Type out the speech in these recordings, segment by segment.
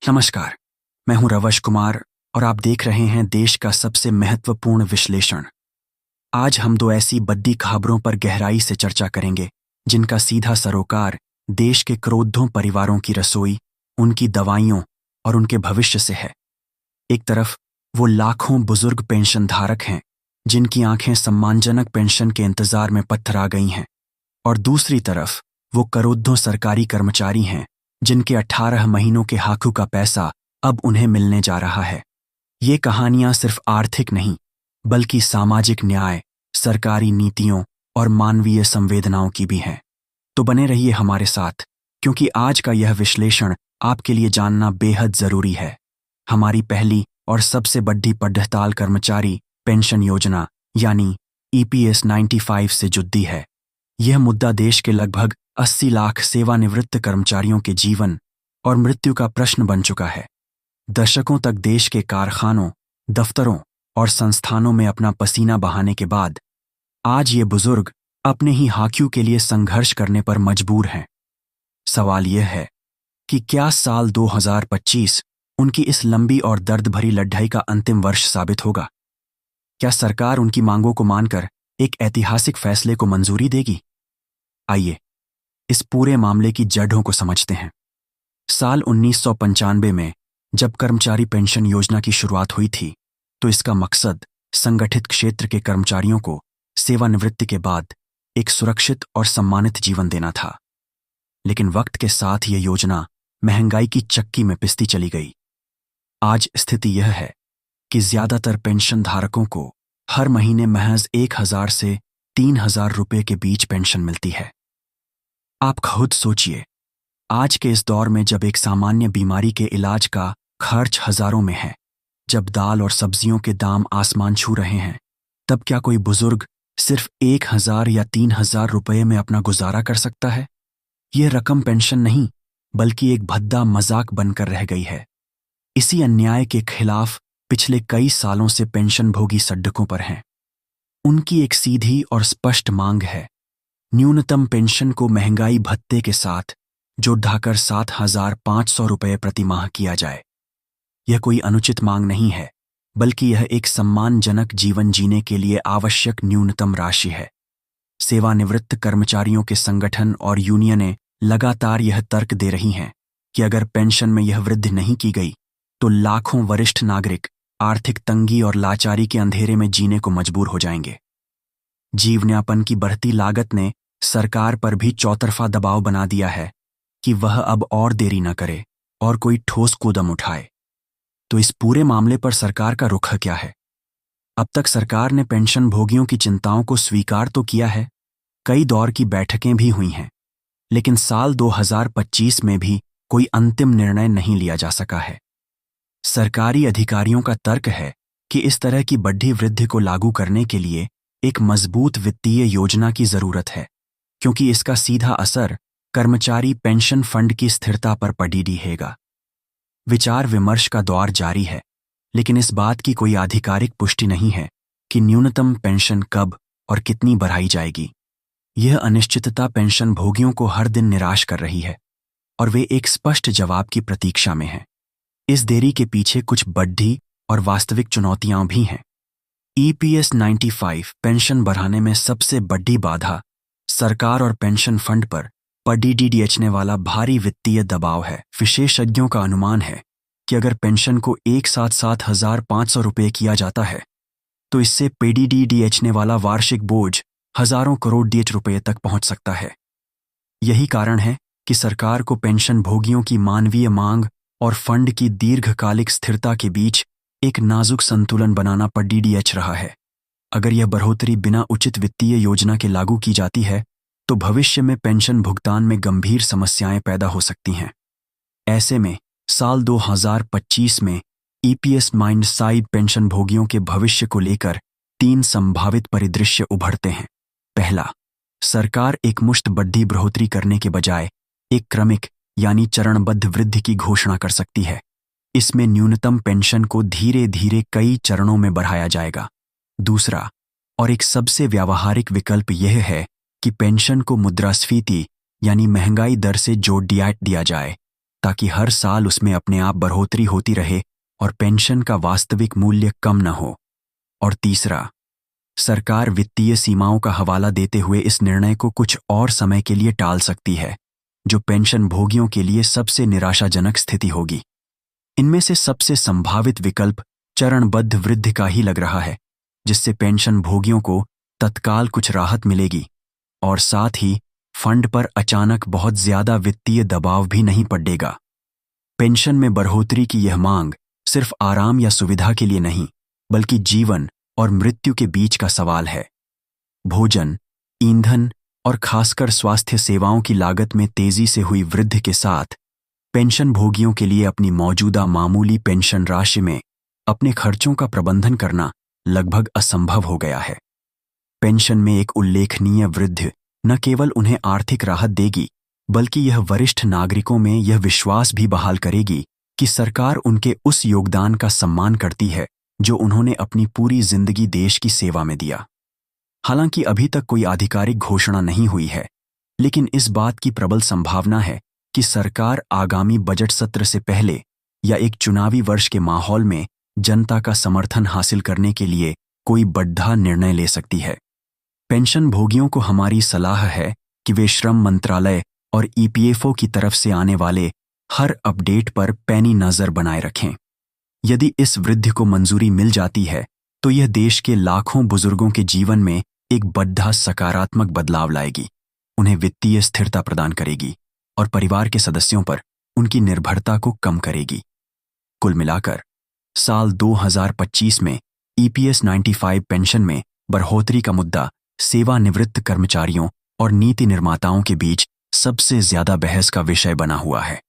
नमस्कार, मैं हूं रवश कुमार और आप देख रहे हैं देश का सबसे महत्वपूर्ण विश्लेषण। आज हम दो ऐसी बड़ी खबरों पर गहराई से चर्चा करेंगे जिनका सीधा सरोकार देश के करोड़ों परिवारों की रसोई, उनकी दवाइयों और उनके भविष्य से है। एक तरफ वो लाखों बुजुर्ग पेंशन धारक हैं जिनकी आंखें सम्मानजनक पेंशन के इंतजार में पत्थरा गई हैं, और दूसरी तरफ वो करोड़ों सरकारी कर्मचारी हैं जिनके 18 महीनों के हाकू का पैसा अब उन्हें मिलने जा रहा है। ये कहानियां सिर्फ आर्थिक नहीं बल्कि सामाजिक न्याय, सरकारी नीतियों और मानवीय संवेदनाओं की भी हैं। तो बने रहिए हमारे साथ, क्योंकि आज का यह विश्लेषण आपके लिए जानना बेहद जरूरी है। हमारी पहली और सबसे बड़ी पड़ताल कर्मचारी पेंशन योजना यानी EPS 95 से जुड़ी है। यह मुद्दा देश के लगभग 80 लाख सेवानिवृत्त कर्मचारियों के जीवन और मृत्यु का प्रश्न बन चुका है। दशकों तक देश के कारखानों, दफ्तरों और संस्थानों में अपना पसीना बहाने के बाद आज ये बुजुर्ग अपने ही हाक्यू के लिए संघर्ष करने पर मजबूर हैं। सवाल यह है कि क्या साल 2025 उनकी इस लंबी और दर्द भरी लड़ाई का अंतिम वर्ष साबित होगा? क्या सरकार उनकी मांगों को मानकर एक ऐतिहासिक फैसले को मंजूरी देगी? आइए इस पूरे मामले की जड़ों को समझते हैं। साल 1995 में जब कर्मचारी पेंशन योजना की शुरुआत हुई थी, तो इसका मकसद संगठित क्षेत्र के कर्मचारियों को सेवानिवृत्ति के बाद एक सुरक्षित और सम्मानित जीवन देना था। लेकिन वक्त के साथ यह योजना महंगाई की चक्की में पिसती चली गई। आज स्थिति यह है कि ज्यादातर पेंशन धारकों को हर महीने महज 1000 से 3000 रुपये के बीच पेंशन मिलती है। आप खुद सोचिए, आज के इस दौर में जब एक सामान्य बीमारी के इलाज का खर्च हजारों में है, जब दाल और सब्जियों के दाम आसमान छू रहे हैं, तब क्या कोई बुजुर्ग सिर्फ 1000 या 3000 रुपये में अपना गुजारा कर सकता है? यह रकम पेंशन नहीं बल्कि एक भद्दा मजाक बनकर रह गई है। इसी अन्याय के खिलाफ पिछले कई सालों से पेंशन भोगी सड़कों पर हैं। उनकी एक सीधी और स्पष्ट मांग है, न्यूनतम पेंशन को महंगाई भत्ते के साथ जोड़कर 7500 रुपये प्रति माह किया जाए। यह कोई अनुचित मांग नहीं है, बल्कि यह एक सम्मानजनक जीवन जीने के लिए आवश्यक न्यूनतम राशि है। सेवानिवृत्त कर्मचारियों के संगठन और यूनियनें लगातार यह तर्क दे रही हैं कि अगर पेंशन में यह वृद्धि नहीं की गई तो लाखों वरिष्ठ नागरिक आर्थिक तंगी और लाचारी के अंधेरे में जीने को मजबूर हो जाएंगे। जीवनयापन की बढ़ती लागत ने सरकार पर भी चौतरफा दबाव बना दिया है कि वह अब और देरी न करे और कोई ठोस कदम उठाए। तो इस पूरे मामले पर सरकार का रुख क्या है? अब तक सरकार ने पेंशन भोगियों की चिंताओं को स्वीकार तो किया है, कई दौर की बैठकें भी हुई हैं, लेकिन साल 2025 में भी कोई अंतिम निर्णय नहीं लिया जा सका है। सरकारी अधिकारियों का तर्क है कि इस तरह की बढ़ी वृद्धि को लागू करने के लिए एक मजबूत वित्तीय योजना की जरूरत है, क्योंकि इसका सीधा असर कर्मचारी पेंशन फंड की स्थिरता पर पड़ेगा। विचार विमर्श का दौर जारी है, लेकिन इस बात की कोई आधिकारिक पुष्टि नहीं है कि न्यूनतम पेंशन कब और कितनी बढ़ाई जाएगी। यह अनिश्चितता पेंशन भोगियों को हर दिन निराश कर रही है और वे एक स्पष्ट जवाब की प्रतीक्षा में हैं। इस देरी के पीछे कुछ बड़ी और वास्तविक चुनौतियां भी हैं। EPS 95 पेंशन बढ़ाने में सबसे बड़ी बाधा सरकार और पेंशन फंड पर पड़ने वाला भारी वित्तीय दबाव है। विशेषज्ञों का अनुमान है कि अगर पेंशन को एक साथ 7500 रुपये किया जाता है, तो इससे पड़ने वाला वार्षिक बोझ हजारों करोड़ रुपये तक पहुंच सकता है। यही कारण है कि सरकार को पेंशन भोगियों की मानवीय मांग और फंड की दीर्घकालिक स्थिरता के बीच एक नाजुक संतुलन बनाना पड़ रहा है। अगर यह बढ़ोतरी बिना उचित वित्तीय योजना के लागू की जाती है, तो भविष्य में पेंशन भुगतान में गंभीर समस्याएं पैदा हो सकती हैं। ऐसे में साल 2025 में EPS 95 पेंशन भोगियों के भविष्य को लेकर 3 संभावित परिदृश्य उभरते हैं। पहला, सरकार एक मुश्त बढ़ी बढ़ोतरी करने के बजाय एक क्रमिक यानी चरणबद्ध वृद्धि की घोषणा कर सकती है। इसमें न्यूनतम पेंशन को धीरे धीरे कई चरणों में बढ़ाया जाएगा। दूसरा और एक सबसे व्यावहारिक विकल्प यह है कि पेंशन को मुद्रास्फीति यानी महंगाई दर से जोड़ दिया जाए, ताकि हर साल उसमें अपने आप बढ़ोतरी होती रहे और पेंशन का वास्तविक मूल्य कम न हो। और तीसरा, सरकार वित्तीय सीमाओं का हवाला देते हुए इस निर्णय को कुछ और समय के लिए टाल सकती है, जो पेंशन भोगियों के लिए सबसे निराशाजनक स्थिति होगी। इनमें से सबसे संभावित विकल्प चरणबद्ध वृद्धि का ही लग रहा है, जिससे पेंशन भोगियों को तत्काल कुछ राहत मिलेगी और साथ ही फंड पर अचानक बहुत ज्यादा वित्तीय दबाव भी नहीं पड़ेगा। पेंशन में बढ़ोतरी की यह मांग सिर्फ आराम या सुविधा के लिए नहीं, बल्कि जीवन और मृत्यु के बीच का सवाल है। भोजन, ईंधन और खासकर स्वास्थ्य सेवाओं की लागत में तेजी से हुई वृद्धि के साथ पेंशन भोगियों के लिए अपनी मौजूदा मामूली पेंशन राशि में अपने खर्चों का प्रबंधन करना लगभग असंभव हो गया है। पेंशन में एक उल्लेखनीय वृद्धि न केवल उन्हें आर्थिक राहत देगी, बल्कि यह वरिष्ठ नागरिकों में यह विश्वास भी बहाल करेगी कि सरकार उनके उस योगदान का सम्मान करती है जो उन्होंने अपनी पूरी जिंदगी देश की सेवा में दिया। हालांकि अभी तक कोई आधिकारिक घोषणा नहीं हुई है, लेकिन इस बात की प्रबल संभावना है कि सरकार आगामी बजट सत्र से पहले या एक चुनावी वर्ष के माहौल में जनता का समर्थन हासिल करने के लिए कोई बड़ा निर्णय ले सकती है। पेंशन भोगियों को हमारी सलाह है कि वे श्रम मंत्रालय और ईपीएफओ की तरफ से आने वाले हर अपडेट पर पैनी नजर बनाए रखें। यदि इस वृद्धि को मंजूरी मिल जाती है तो यह देश के लाखों बुजुर्गों के जीवन में एक बड़ा सकारात्मक बदलाव लाएगी, उन्हें वित्तीय स्थिरता प्रदान करेगी और परिवार के सदस्यों पर उनकी निर्भरता को कम करेगी। कुल मिलाकर साल 2025 में ईपीएस 95 पेंशन में बढ़ोतरी का मुद्दा सेवानिवृत्त कर्मचारियों और नीति निर्माताओं के बीच सबसे ज्यादा बहस का विषय बना हुआ है।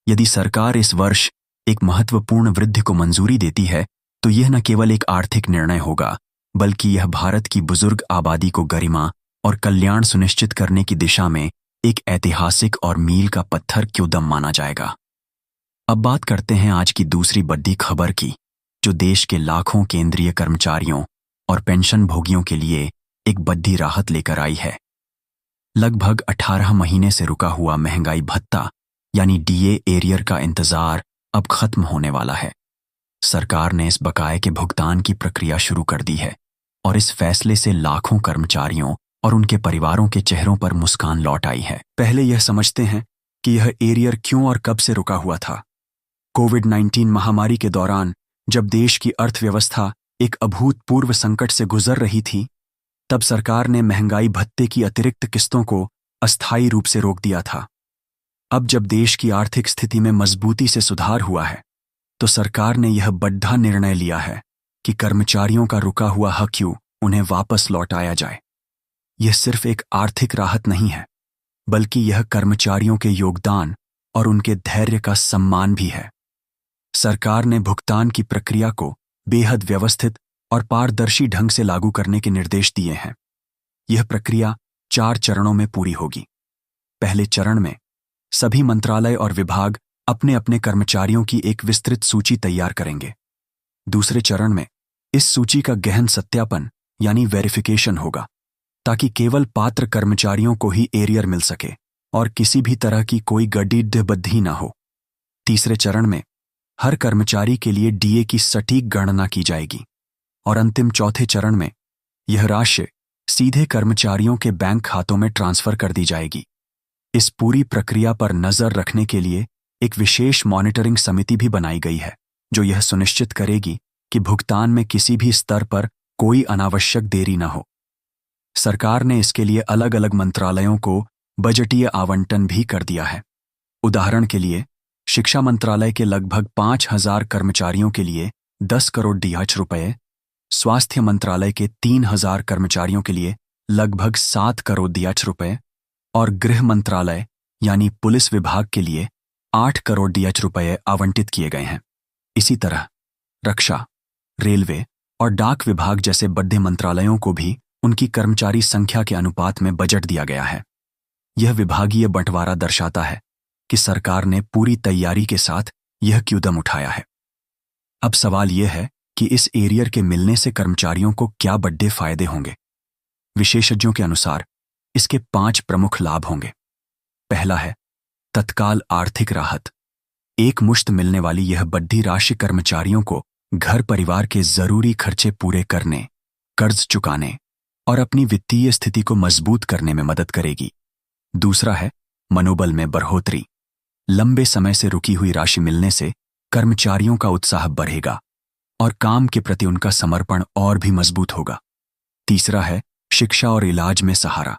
यदि सरकार इस वर्ष एक महत्वपूर्ण वृद्धि को मंजूरी देती है तो यह न केवल एक आर्थिक निर्णय होगा, बल्कि यह भारत की बुजुर्ग आबादी को गरिमा और कल्याण सुनिश्चित करने की दिशा में एक ऐतिहासिक और मील का पत्थर क्यों दम माना जाएगा। अब बात करते हैं आज की दूसरी बड़ी खबर की, जो देश के लाखों केंद्रीय कर्मचारियों और पेंशन भोगियों के लिए एक बड़ी राहत लेकर आई है। लगभग 18 महीने से रुका हुआ महंगाई भत्ता यानी डीए एरियर का इंतजार अब खत्म होने वाला है। सरकार ने इस बकाये के भुगतान की प्रक्रिया शुरू कर दी है और इस फैसले से लाखों कर्मचारियों और उनके परिवारों के चेहरों पर मुस्कान लौट आई है। पहले यह समझते हैं कि यह एरियर क्यों और कब से रुका हुआ था। कोविड-19 महामारी के दौरान जब देश की अर्थव्यवस्था एक अभूतपूर्व संकट से गुजर रही थी, तब सरकार ने महंगाई भत्ते की अतिरिक्त किस्तों को अस्थायी रूप से रोक दिया था। अब जब देश की आर्थिक स्थिति में मजबूती से सुधार हुआ है, तो सरकार ने यह बड़ा निर्णय लिया है कि कर्मचारियों का रुका हुआ हक उन्हें वापस लौटाया जाए। यह सिर्फ एक आर्थिक राहत नहीं है, बल्कि यह कर्मचारियों के योगदान और उनके धैर्य का सम्मान भी है। सरकार ने भुगतान की प्रक्रिया को बेहद व्यवस्थित और पारदर्शी ढंग से लागू करने के निर्देश दिए हैं। यह प्रक्रिया 4 चरणों में पूरी होगी। पहले चरण में सभी मंत्रालय और विभाग अपने अपने कर्मचारियों की एक विस्तृत सूची तैयार करेंगे। दूसरे चरण में इस सूची का गहन सत्यापन यानी वेरिफिकेशन होगा, ताकि केवल पात्र कर्मचारियों को ही एरियर मिल सके और किसी भी तरह की कोई गड्ढी ना हो। तीसरे चरण में हर कर्मचारी के लिए डीए की सटीक गणना की जाएगी और अंतिम चौथे चरण में यह राशि सीधे कर्मचारियों के बैंक खातों में ट्रांसफर कर दी जाएगी। इस पूरी प्रक्रिया पर नजर रखने के लिए एक विशेष मॉनिटरिंग समिति भी बनाई गई है, जो यह सुनिश्चित करेगी कि भुगतान में किसी भी स्तर पर कोई अनावश्यक देरी न हो। सरकार ने इसके लिए अलग अलग मंत्रालयों को बजटीय आवंटन भी कर दिया है। उदाहरण के लिए शिक्षा मंत्रालय के लगभग 5,000 कर्मचारियों के लिए 10 करोड़ डीएच रुपए, स्वास्थ्य मंत्रालय के 3,000 कर्मचारियों के लिए लगभग 7 करोड़ डीएच रुपए और गृह मंत्रालय यानी पुलिस विभाग के लिए 8 करोड़ डीएच रुपए आवंटित किए गए हैं। इसी तरह रक्षा, रेलवे और डाक विभाग जैसे बड़े मंत्रालयों को भी उनकी कर्मचारी संख्या के अनुपात में बजट दिया गया है। यह विभागीय बंटवारा दर्शाता है कि सरकार ने पूरी तैयारी के साथ यह कदम उठाया है। अब सवाल यह है कि इस एरियर के मिलने से कर्मचारियों को क्या बड़े फायदे होंगे। विशेषज्ञों के अनुसार इसके 5 प्रमुख लाभ होंगे। पहला है तत्काल आर्थिक राहत, एक मुश्त मिलने वाली यह बड़ी राशि कर्मचारियों को घर परिवार के जरूरी खर्चे पूरे करने, कर्ज चुकाने और अपनी वित्तीय स्थिति को मजबूत करने में मदद करेगी। दूसरा है मनोबल में बढ़ोतरी। लंबे समय से रुकी हुई राशि मिलने से कर्मचारियों का उत्साह बढ़ेगा और काम के प्रति उनका समर्पण और भी मजबूत होगा। तीसरा है शिक्षा और इलाज में सहारा।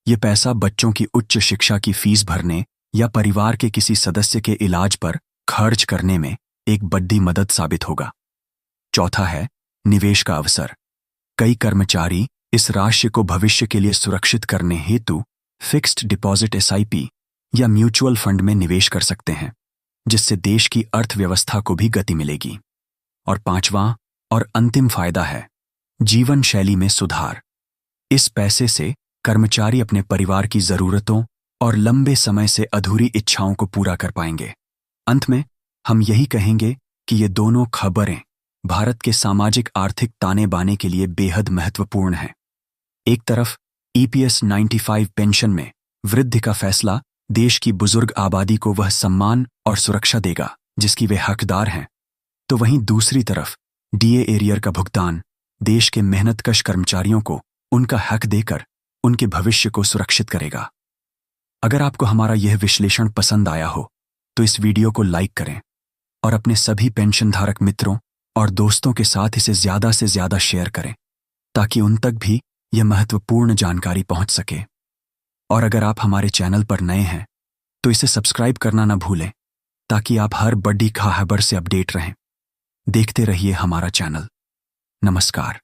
यह पैसा बच्चों की उच्च शिक्षा की फीस भरने या परिवार के किसी सदस्य के इलाज पर खर्च करने में एक बड़ी मदद साबित होगा। चौथा है निवेश का अवसर। कई कर्मचारी इस राशि को भविष्य के लिए सुरक्षित करने हेतु फिक्स्ड डिपॉजिट एसआईपी या म्यूचुअल फंड में निवेश कर सकते हैं, जिससे देश की अर्थव्यवस्था को भी गति मिलेगी। और पांचवां और अंतिम फायदा है जीवन शैली में सुधार। इस पैसे से कर्मचारी अपने परिवार की जरूरतों और लंबे समय से अधूरी इच्छाओं को पूरा कर पाएंगे। अंत में हम यही कहेंगे कि ये दोनों खबरें भारत के सामाजिक आर्थिक ताने बाने के लिए बेहद महत्वपूर्ण हैं। एक तरफ ईपीएस 95 पेंशन में वृद्धि का फैसला देश की बुजुर्ग आबादी को वह सम्मान और सुरक्षा देगा जिसकी वे हकदार हैं, तो वहीं दूसरी तरफ डीए एरियर का भुगतान देश के मेहनतकश कर्मचारियों को उनका हक देकर उनके भविष्य को सुरक्षित करेगा। अगर आपको हमारा यह विश्लेषण पसंद आया हो तो इस वीडियो को लाइक करें और अपने सभी पेंशनधारक मित्रों और दोस्तों के साथ इसे ज्यादा से ज्यादा शेयर करें ताकि उन तक भी यह महत्वपूर्ण जानकारी पहुंच सके। और अगर आप हमारे चैनल पर नए हैं तो इसे सब्सक्राइब करना ना भूलें ताकि आप हर बड़ी खबर से अपडेट रहें। देखते रहिए हमारा चैनल। नमस्कार।